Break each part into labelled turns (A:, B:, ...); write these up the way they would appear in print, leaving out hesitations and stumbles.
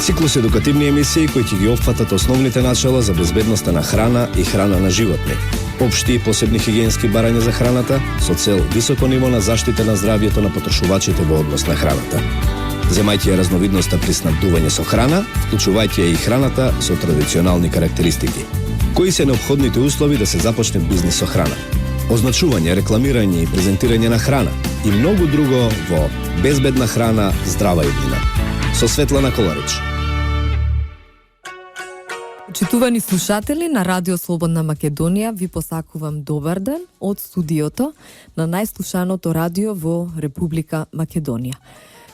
A: Циклус едукативни емисии кои ќе ги опфатат основните начала за безбедноста на храна и храна на животни, општи и посебни хигиенски барања за храната со цел високо ниво на заштита на здравјето на потрошувачите во однос на храната. Земајќи ја разновидноста при снабдување со храна, вклучувајќи ја и храната со традиционални карактеристики. Кои се неопходните услови да се започне бизнис со храна? Означување, рекламирање и презентирање на храна и многу друго во Безбедна храна, здрава иднина. Со Светлана Коларич.
B: Почитувани слушатели на Радио Слободна Македонија, ви посакувам добар ден од студиото на најслушаното радио во Република Македонија.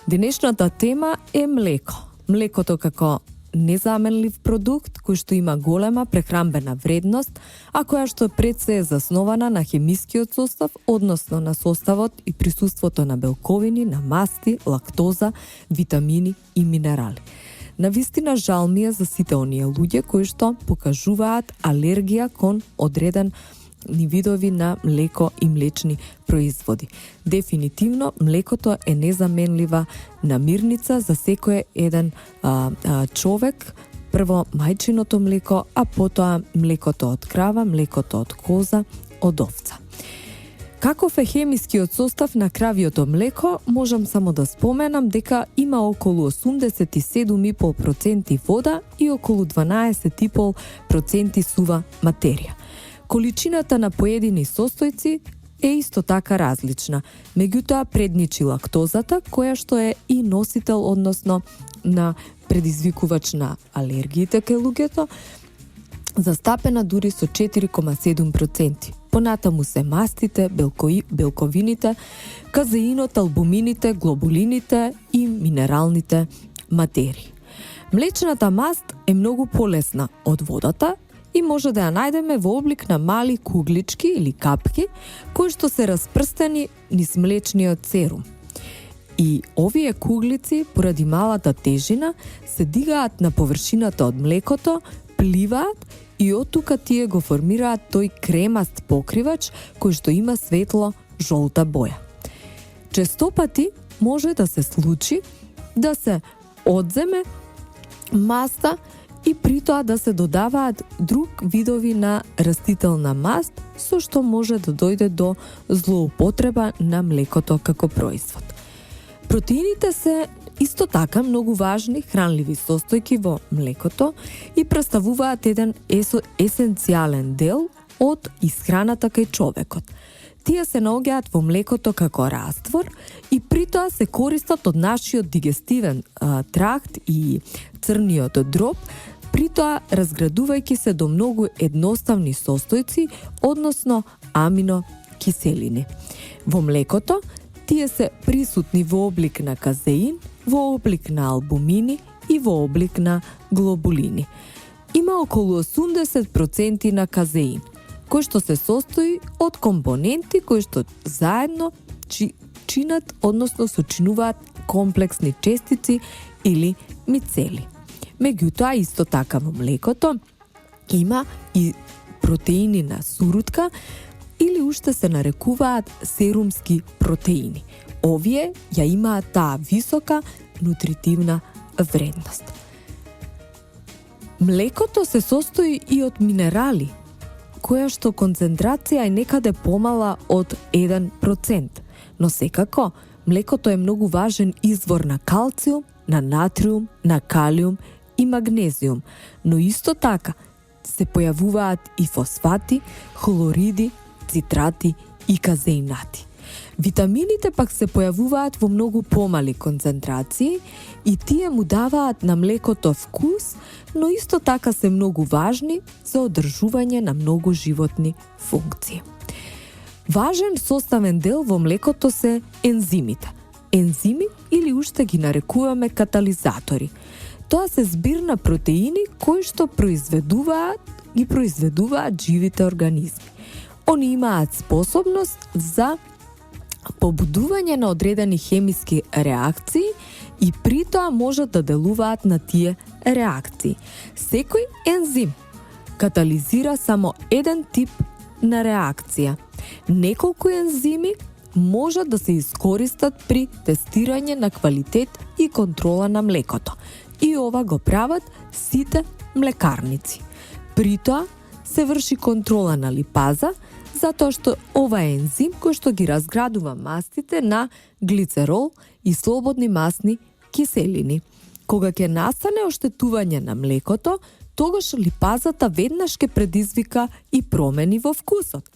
B: Денешната тема е млеко. Млекото како незаменлив продукт кој што има голема прехранбена вредност, а која што пред се е заснована на хемискиот состав, односно на составот и присуството на белковини, на масти, лактоза, витамини и минерали. Навистина жал ми е за сите оние луѓе кои што покажуваат алергија кон одреден ни видови на млеко и млечни производи. Дефинитивно, млекото е незаменлива намирница за секој еден човек. Прво мајчиното млеко, а потоа млекото од крава, млекото од коза, од овца. Каков е хемискиот состав на кравиото млеко, можам само да споменам дека има околу 87,5% вода и околу 12,5% сува материја. Количината на поедини состојци е исто така различна. Меѓутоа предничи лактозата, која што е и носител, односно на предизвикувач на алергиите кај луѓето, застапена дури со 4,7%. Понатаму се мастите, белковините, казеинот, албумините, глобулините и минералните материи. Млечната маст е многу полесна од водата и може да ја најдеме во облик на мали куглички или капки, кои што се распрстени низ млечниот серум. И овие куглици, поради малата тежина, се дигаат на површината од млекото, пливаат и оттука тие го формираат тој кремаст покривач кој што има светло жолта боја. Честопати може да се случи да се одземе маста и при тоа да се додаваат друг видови на растителна маст, со што може да дојде до злоупотреба на млекото како производ. Протеините се исто така многу важни хранливи состојки во млекото и представуваат еден есенцијален дел од исхраната кај човекот. Тие се наоѓаат во млекото како раствор и при тоа се користат од нашиот дигестивен тракт и црниот дроб, при тоа разградувајќи се до многу едноставни состојци, односно аминокиселини. Во млекото тие се присутни во облик на казеин, во облик на албумини и во облик на глобулини. Има околу 80% на казеин, кој што се состои од компоненти кои што заедно чинат, односно сочинуваат комплексни честици или мицели. Меѓутоа, исто така во млекото има и протеини на сурутка или уште се нарекуваат серумски протеини. Овие ја имаат таа висока нутритивна вредност. Млекото се состои и од минерали, која што концентрација е некаде помала од 1%, но секако млекото е многу важен извор на калциум, на натриум, на калиум и магнезиум, но исто така се појавуваат и фосфати, хлориди, цитрати и казеинати. Витамините пак се појавуваат во многу помали концентрации и тие му даваат на млекото вкус, но исто така се многу важни за одржување на многу животни функции. Важен составен дел во млекото се ензимите. Ензими или уште ги нарекуваме катализатори. Тоа се збир на протеини кои што произведуваат живите организми. Они имаат способност за побудување на одредени хемиски реакции и при тоа можат да делуваат на тие реакции. Секој ензим катализира само еден тип на реакција. Неколку ензими можат да се искористат при тестирање на квалитет и контрола на млекото. и ова го прават сите млекарници. При тоа се врши контрола на липаза, затоа што ова е ензим кој што ги разградува мастите на глицерол и слободни масни киселини. Кога ќе настане оштетување на млекото, тогаш липазата веднаш ќе предизвика и промени во вкусот.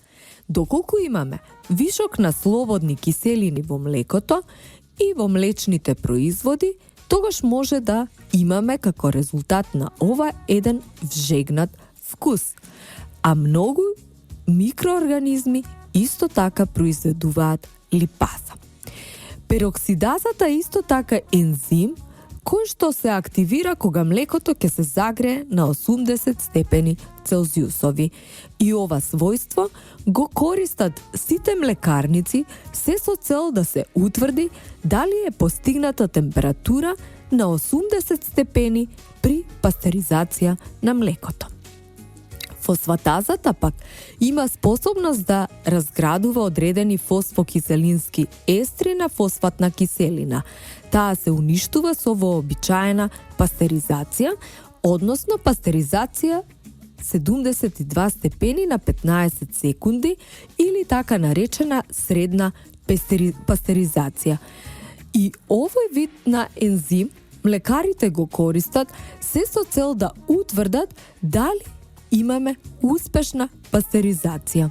B: Доколку имаме вишок на слободни киселини во млекото и во млечните производи, тогаш може да имаме како резултат на ова еден вжегнат вкус. А многу микроорганизми исто така произведуваат липаза. Пероксидазата е исто така ензим кој што се активира кога млекото ќе се загрее на 80 степени Целзиусови. И ова својство го користат сите млекарници се со цел да се утврди дали е постигната температура на 80 степени при пастеризација на млекото. Фосфатазата пак има способност да разградува одредени фосфокиселински естри на фосфатна киселина. Таа се уништува со вообичаена пастеризација, односно пастеризација 72 степени на 15 секунди или така наречена средна пастеризација. И овој вид на ензим млекарите го користат се со цел да утврдат дали имаме успешна пастеризација.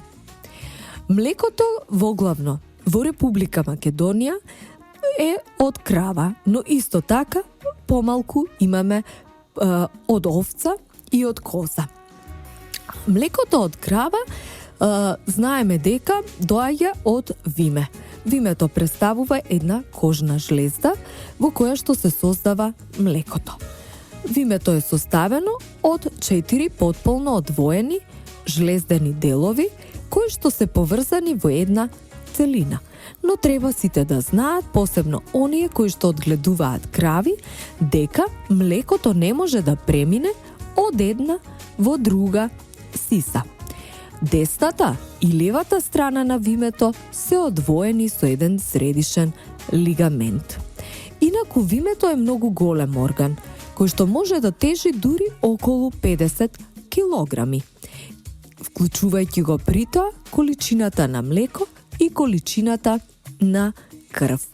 B: Млекото воглавно во Република Македонија е од крава, но исто така помалку имаме од овца и од коза. Млекото од крава знаеме дека доаѓа од виме. Вимето представува една кожна жлезда во која што се создава млекото. Вимето е составено од 4 потполно одвоени жлездени делови кои што се поврзани во една целина. Но треба сите да знаат, посебно оние кои што одгледуваат крави, дека млекото не може да премине од една во друга сиса. Десната и левата страна на вимето се одвоени со еден средишен лигамент. Инаку вимето е многу голем орган, кој што може да тежи дури околу 50 килограми, вклучувајќи го при тоа количината на млеко и количината на крв.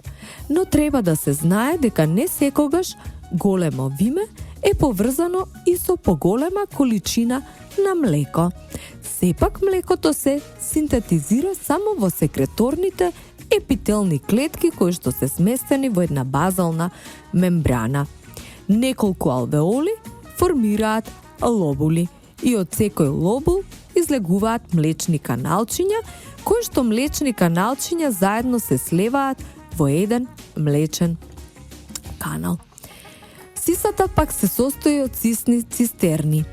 B: Но треба да се знае дека не секогаш големо виме е поврзано и со поголема количина на млеко. Сепак млекото се синтетизира само во секреторните епителни клетки кои што се сместени во една базална мембрана. Неколку алвеоли формираат лобули и од секој лобул излегуваат млечни каналчиња, кои што млечни каналчиња заедно се слеваат во еден млечен канал. Сисата пак се состои од сисни цистерни.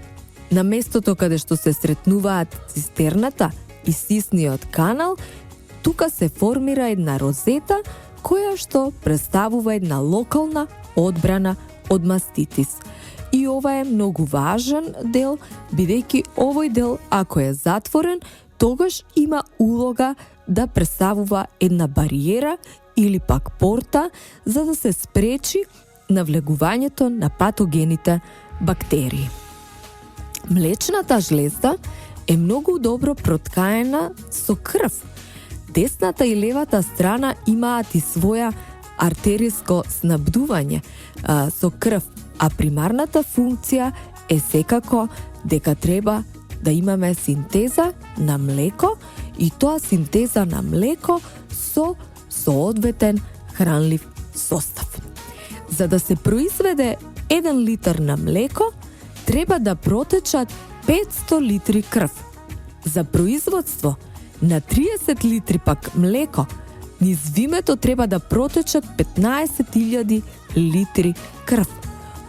B: На местото каде што се сретнуваат цистерната и сисниот канал, тука се формира една розета која што представува една локална одбрана од маститис. И ова е многу важен дел, бидејќи овој дел, ако е затворен, тогаш има улога да представува една бариера или пак порта за да се спречи навлегувањето на патогените бактерии. Млечната жлезда е многу добро проткаена со крв. Десната и левата страна имаат и своја артериско снабдување со крв, а примарната функција е секако дека треба да имаме синтеза на млеко и тоа синтеза на млеко со соодветен хранлив состав. За да се произведе 1 литар на млеко, треба да протечат 500 литри крв. За производство на 30 литри пак млеко, низ вимето треба да протечат 15.000 литри крв.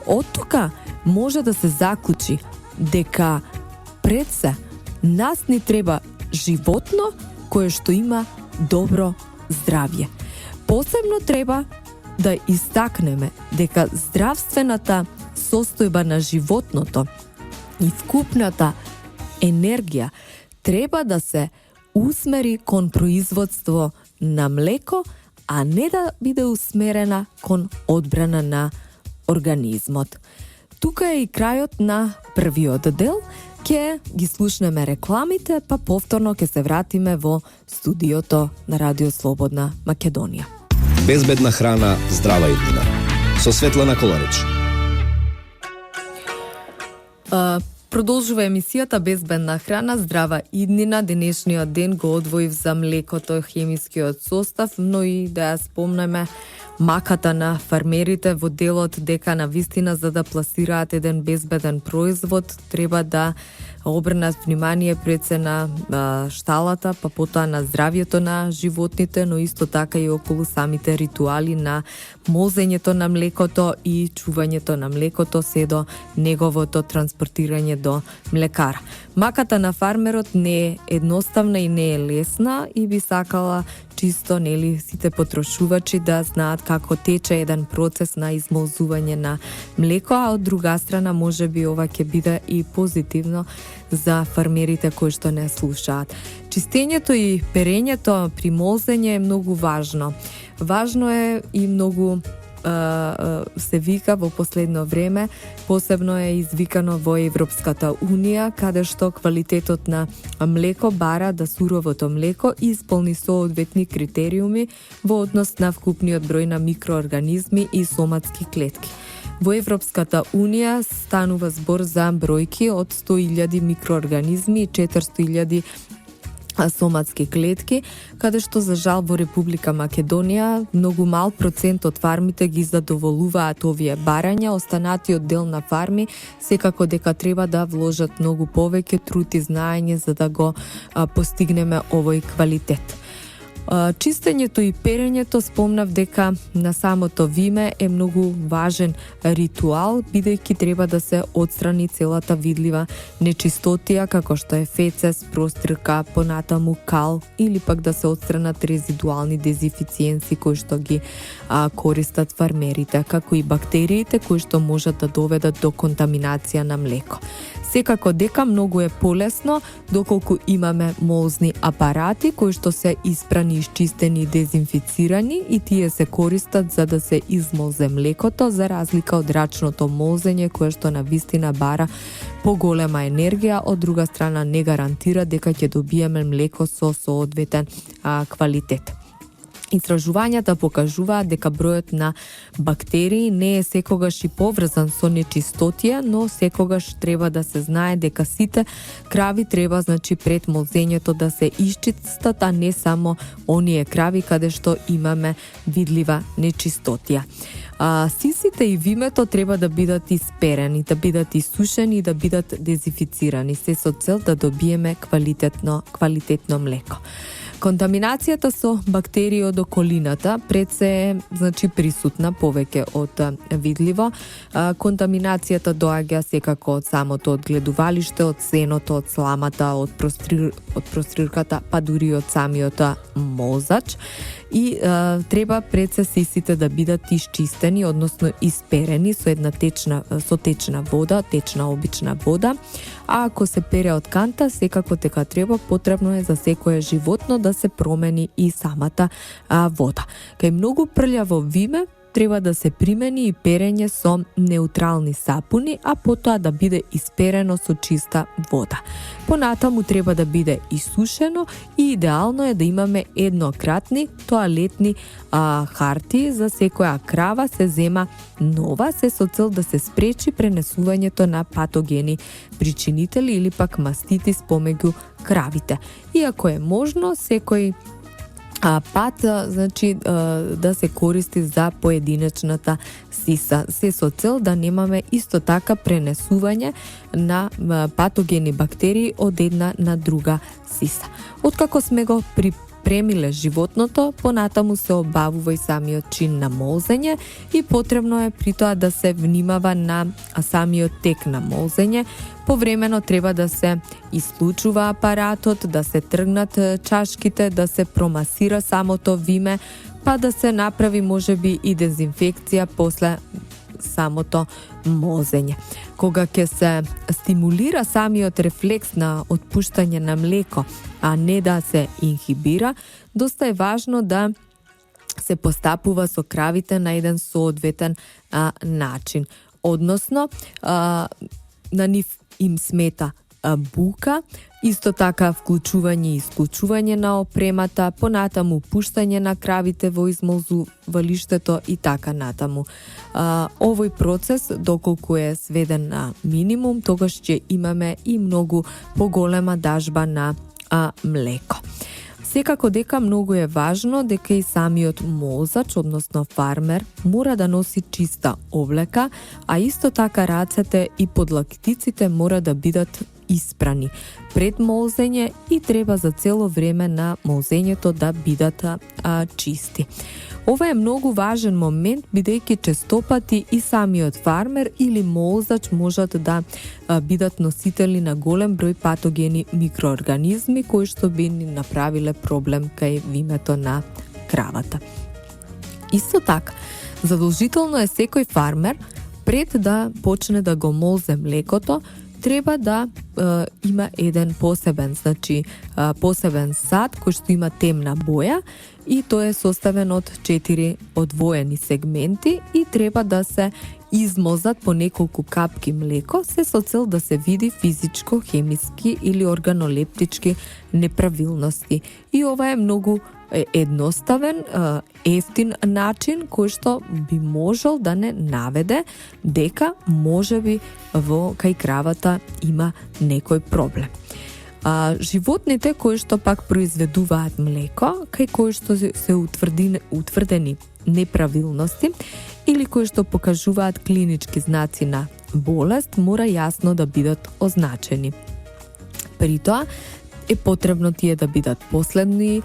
B: Од тука може да се заклучи дека пред се нас ни треба животно кое што има добро здравје. Посебно треба да истакнеме дека здравствената состојба на животното и вкупната енергија треба да се усмери кон производство на млеко, а не да биде усмерена кон одбрана на организмот. Тука е и крајот на првиот дел. Ке ги слушнеме рекламите, па повторно ке се вратиме во студиото на Радио Слободна Македонија.
A: Безбедна храна, здрава иднина. Со Светлана Коларич.
B: Продолжува емисијата Безбедна храна, здрава иднина. Денешниот ден го одвоив за млекото, хемискиот состав, но и да ја спомнеме маката на фармерите во делот дека на вистина за да пласираат еден безбеден производ треба да обрнат внимание пред се на шталата, па потоа на здравјето на животните, но исто така и околу самите ритуали на мозењето на млекото и чувањето на млекото се до неговото транспортирање до млекара. Маката на фармерот не е едноставна и не е лесна и би сакала чисто сите потрошувачи да знаат како тече еден процес на измолзување на млеко, а од друга страна можеби ова ќе биде и позитивно за фармерите кои што не слушаат. Чистењето и перењето при молзење е многу важно. Важно е и многу се вика во последно време, посебно е извикано во Европската Унија, каде што квалитетот на млеко бара да суровото млеко исполни соодветни критериуми во однос на вкупниот број на микроорганизми и соматски клетки. Во Европската Унија станува збор за бројки од 100.000 микроорганизми и 400.000 соматски клетки, каде што за жал во Република Македонија многу мал процент од фармите ги задоволуваат овие барања. Останатиот дел на фарми секако дека треба да вложат многу повеќе труд и знаење за да го постигнеме овој квалитет. Чистењето и перењето спомнав дека на самото виме е многу важен ритуал, бидејќи треба да се отстрани целата видлива нечистотија, како што е фецес, прострка, понатаму кал, или пак да се отстранат резидуални дезинфициенси кои што ги користат фармерите, како и бактериите кои што можат да доведат до контаминација на млеко. Секако дека многу е полесно доколку имаме молзни апарати кои што се испрани, исчистени и дезинфицирани и тие се користат за да се измолзе млекото, за разлика од рачното молзење кое што на вистина бара поголема енергија, од друга страна не гарантира дека ќе добиеме млеко со соодветен квалитет. Истражувањата покажуваат дека бројот на бактерии не е секогаш и поврзан со нечистотија, но секогаш треба да се знае дека сите крави треба пред молзењето да се исчистат, а не само оние крави каде што имаме видлива нечистотија. Сисите и вимето треба да бидат исперени, да бидат исушени и да бидат дезинфицирани, се со цел да добиеме квалитетно млеко. Контаминацијата со бактерии од околината пред се е присутна повеќе од видливо. Контаминацијата доаѓа секако од самото одгледувалиште, од сеното, од сламата, од прострирката, па дури од самиот молзач. И треба пред се сисите да бидат исчистени, односно исперени со една течна вода, течна обична вода. А ако се пере од канта, секако дека треба, потребно е за секое животно да се промени и самата вода. Кај многу прљаво виме треба да се примени и перење со неутрални сапуни, а потоа да биде исперено со чиста вода. Понатаму треба да биде исушено и идеално е да имаме еднократни тоалетни хартии за секоја крава, се зема нова, се со цел да се спречи пренесувањето на патогени причинители или пак маститис помеѓу кравите. Иако е можно, секој пат да се користи за поединечната сиса, се со цел да немаме исто така пренесување на патогени бактерии од една на друга сиса. Откако сме го премиле животното, понатаму се обавува и самиот чин на молзење и потребно е при тоа да се внимава на самиот тек на молзење. Повремено треба да се исклучува апаратот, да се тргнат чашките, да се промасира самото виме, па да се направи можеби и дезинфекција после самото молзење. Кога ќе се стимулира самиот рефлекс на отпуштање на млеко, а не да се инхибира, доста е важно да се постапува со кравите на еден соодветен начин. Односно, на нив им смета бука, исто така вклучување и исклучување на опремата, понатаму пуштање на кравите во измолзувалиштето и така натаму. Овој процес, доколку е сведен на минимум, тогаш ќе имаме и многу поголема дажба на млеко. Секако дека многу е важно дека и самиот молзач, односно фармер, мора да носи чиста облека, а исто така рацете и подлактиците мора да бидат испрани пред молзење и треба за цело време на молзењето да бидат чисти. Ова е многу важен момент, бидејќи честопати и самиот фармер или молзач можат да бидат носители на голем број патогени микроорганизми кои што би ни направиле проблем кај вимето на кравата. Исто така, задолжително е секој фармер пред да почне да го молзе млекото, треба да има еден посебен, посебен сад кој што има темна боја и тој е составен од 4 одвоени сегменти и треба да се измозат по неколку капки млеко, се со цел да се види физичко, хемиски или органолептички неправилности. И ова е многу едноставен, ефтин начин кој што би можел да не наведе дека можеби во кај кравата има некој проблем. Животните кои што пак произведуваат млеко, кај кои што се утврдени неправилности или кои што покажуваат клинички знаци на болест, мора јасно да бидат означени. При тоа е потребно тие да бидат последни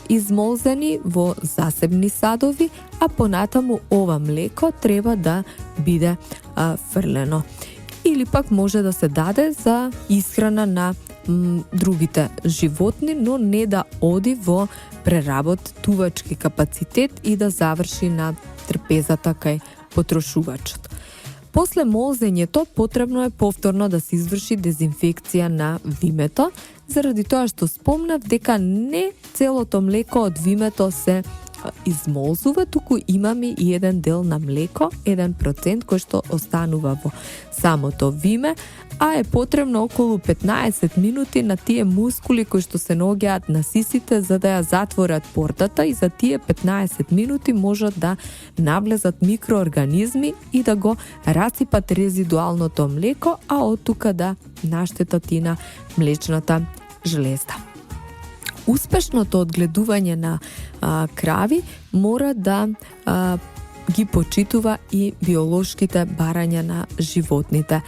B: измолзени во засебни садови, а понатаму ова млеко треба да биде фрлено. Или пак може да се даде за исхрана на другите животни, но не да оди во преработувачки капацитет и да заврши на трпезата кај потрошувачот. После молзењето потребно е повторно да се изврши дезинфекција на вимето, заради тоа што спомнав дека не целото млеко од вимето се измолзува, туку имаме и еден дел на млеко, 1% кој што останува во самото виме, а е потребно околу 15 минути на тие мускули кои што се наоѓаат на сисите за да ја затворат портата и за тие 15 минути можат да навлезат микроорганизми и да го расипат резидуалното млеко, а од тука да наштетат и на млечната жлезда. Успешното одгледување на крави мора да ги почитува и биолошките барања на животните.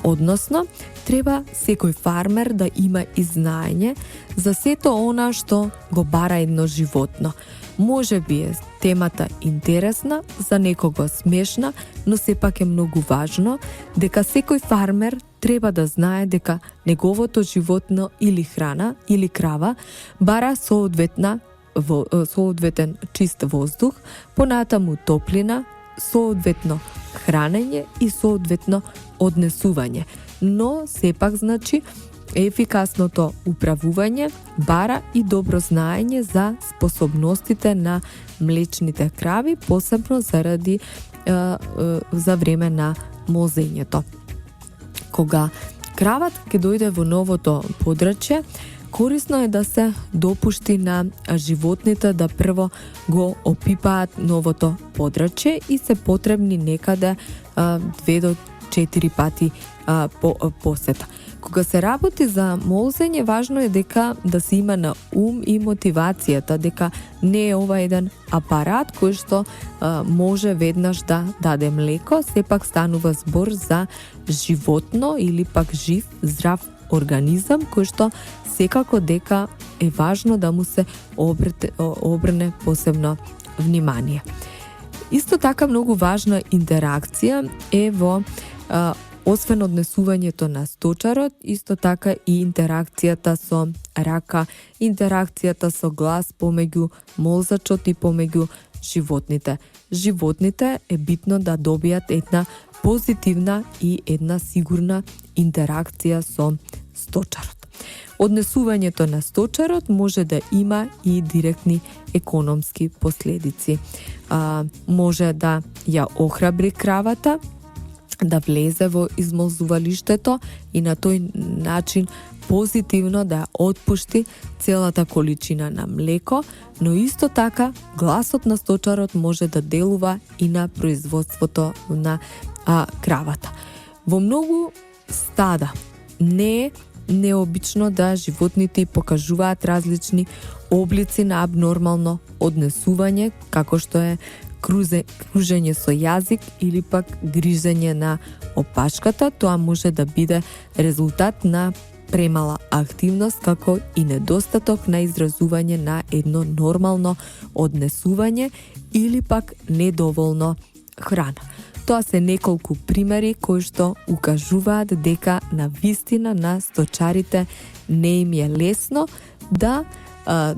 B: Односно, треба секој фармер да има и знаење за сето она што го бара едно животно. Може би е темата интересна, за некого смешна, но сепак е многу важно дека секој фармер треба да знае дека неговото животно или храна или крава бара соодветен чист воздух, понатаму топлина, соодветно хранење и соодветно однесување. Но сепак ефикасното управување бара и добро знаење за способностите на млечните крави, посебно заради за време на молзењето. Кога крават ќе дојде во новото подрачје, корисно е да се допушти на животните да прво го опипаат новото подрачје и се потребни некаде 2 до 4 пати посета. Кога се работи за молзење, важно е дека да се има на ум и мотивацијата, дека не е ова еден апарат кој што може веднаш да даде млеко, сепак станува збор за животно или пак жив, здрав организам кој што секако дека е важно да му се обрне посебно внимание. Исто така многу важна интеракција е во освен однесувањето на сточарот, исто така и интеракцијата со рака, интеракцијата со глас помеѓу молзачот и помеѓу животните. Животните е битно да добијат една позитивна и една сигурна интеракција со сточарот. Однесувањето на сточарот може да има и директни економски последици. Може да ја охрабри кравата, да влезе во измолзувалиштето и на тој начин позитивно да отпушти целата количина на млеко, но исто така гласот на сточарот може да делува и на производството на кравата. Во многу стада не е необично да животните покажуваат различни облици на абнормално однесување, како што е кружење со јазик или пак грижење на опашката. Тоа може да биде резултат на премала активност, како и недостаток на изразување на едно нормално однесување или пак недоволно храна. Тоа се неколку примери кои што укажуваат дека на вистина на сточарите не им е лесно да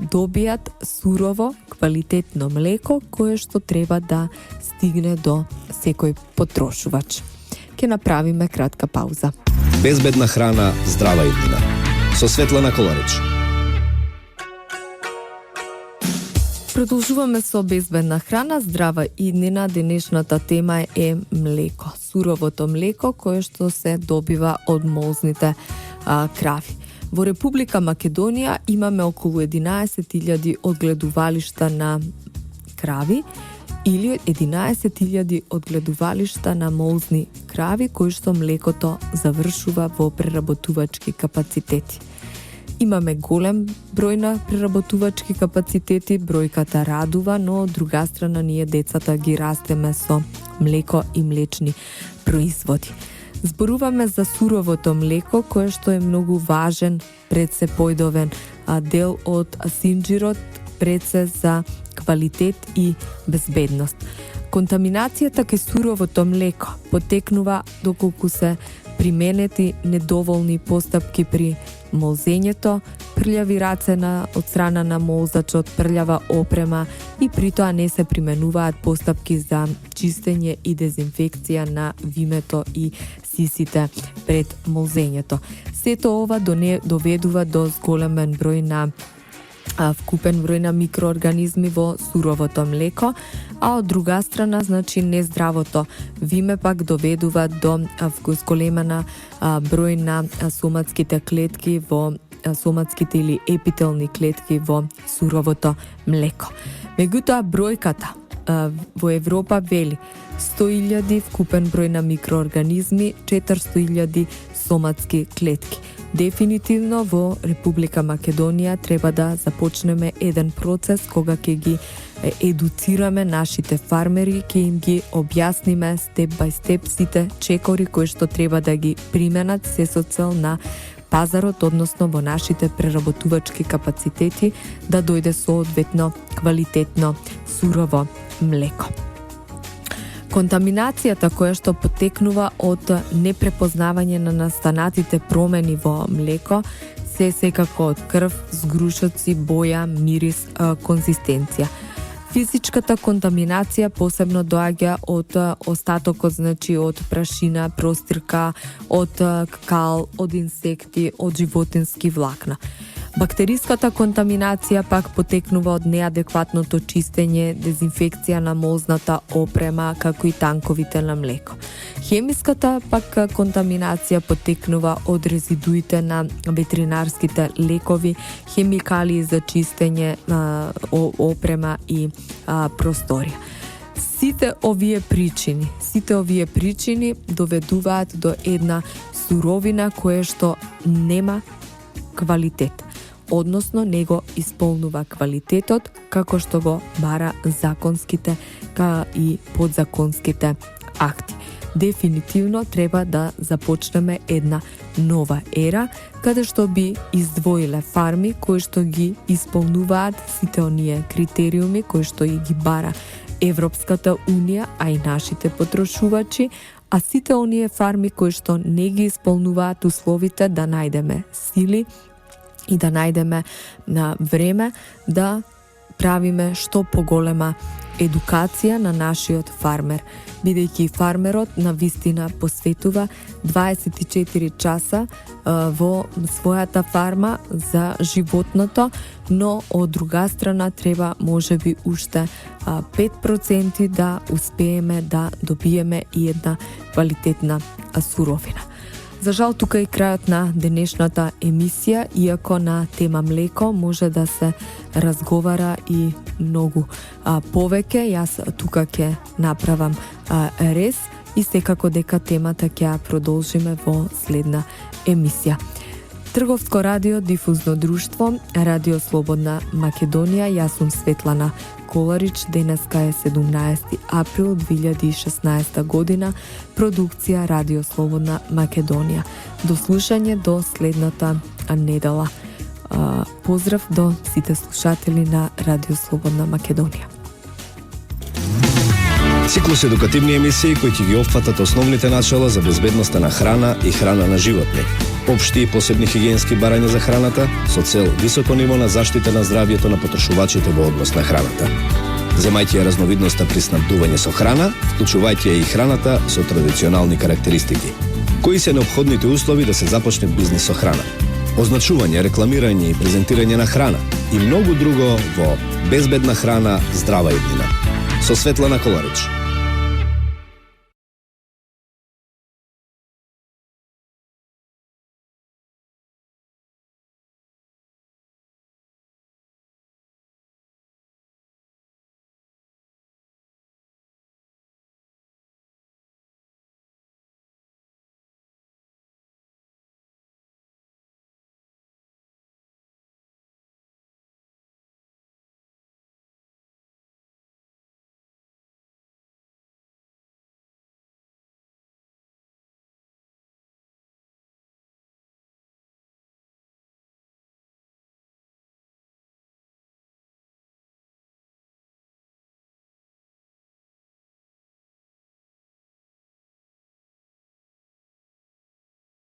B: добијат сурово, квалитетно млеко кое што треба да стигне до секој потрошувач. Ке направиме кратка пауза.
A: Безбедна храна, здрава иднина. Со Светлана Коларич.
B: Продолжуваме со безбедна храна, здрава иднина. Денешната тема е млеко. Суровото млеко кое што се добива од молзните крави. Во Република Македонија имаме околу 11.000 одгледувалишта на крави или 11.000 одгледувалишта на молзни крави кои што млекото завршува во преработувачки капацитети. Имаме голем број на преработувачки капацитети, бројката радува, но од друга страна ние децата ги растеме со млеко и млечни производи. Зборуваме за суровото млеко, кое што е многу важен пред се појдовен дел од синџирот, пред се за квалитет и безбедност. Контаминацијата кај суровото млеко потекнува доколку се применети недоволни постапки при молзењето, прљави раце од страна на молзачот, прљава опрема и при тоа не се применуваат постапки за чистење и дезинфекција на вимето и сисите пред молзењето. Сето ова доведува до зголемен број на вкупен број на микроорганизми во суровото млеко, а од друга страна, значи нездравото виме пак доведува до зголемена број на соматските клетки во соматските или епителни клетки во суровото млеко. Меѓутоа бројката во Европа вели 100.000 вкупен број на микроорганизми, 400.000 соматски клетки. Дефинитивно во Република Македонија треба да започнеме еден процес кога ќе ги едуцираме нашите фармери, ќе им ги објасниме степ бај степ сите чекори кои што треба да ги применат се со цел на пазарот, односно во нашите преработувачки капацитети да дојде соодветно квалитетно сурово млеко. Контаминацијата која што потекнува од непрепознавање на настанатите промени во млеко се секако од крв, згрушоци, боја, мирис, конзистенција. Физичката контаминација посебно доаѓа од остатокот, значи од прашина, простирка, од кал, од инсекти, од животински влакна. Бактериската контаминација пак потекнува од неадекватното чистење, дезинфекција на молзната опрема, како и танковите на млеко. Хемиската пак контаминација потекнува од резидуите на ветеринарските лекови, хемикалии за чистење опрема и просторија. Сите овие причини доведуваат до една суровина која што нема квалитет, односно не го исполнува квалитетот како што го бара законските и подзаконските акти. Дефинитивно треба да започнеме една нова ера, каде што би издвоиле фарми кои што ги исполнуваат сите оние критериуми кои што и ги бара Европската унија, а и нашите потрошувачи, а сите оние фарми кои што не ги исполнуваат условите да најдеме сили и да најдеме на време да правиме што поголема едукација на нашиот фармер, бидејќи фармерот на вистина посветува 24 часа во својата фарма за животното, но од друга страна треба можеби уште 5% да успееме да добиеме и една квалитетна суровина. За жал, тука е крајот на денешната емисија, иако на тема млеко може да се разговара и многу повеќе. Јас тука ќе направам рез и секако дека темата ќе ја продолжиме во следна емисија. Трговско радио, дифузно друштво, Радио Слободна Македонија. Јас сум Светлана Коларич. Денеска е 17 април 2016 година. Продукција Радио Слободна Македонија. До слушање до следната недела. Поздрав до сите слушатели на Радио Слободна Македонија.
A: Циклус едукативни емисии кои ќе ги опфатат основните начала за безбедноста на храна и храна на животни, општи и посебни хигиенски барања за храната со цел високо ниво на заштита на здравјето на потрошувачите во однос на храната. Земајќи ја разновидноста при снабдување со храна, вклучувајќи и храната со традиционални карактеристики. Кои се неопходните услови да се започне бизнис со храна? Означување, рекламирање и презентирање на храна и многу друго во Безбедна храна, здрава иднина. Со Светлана Коларич.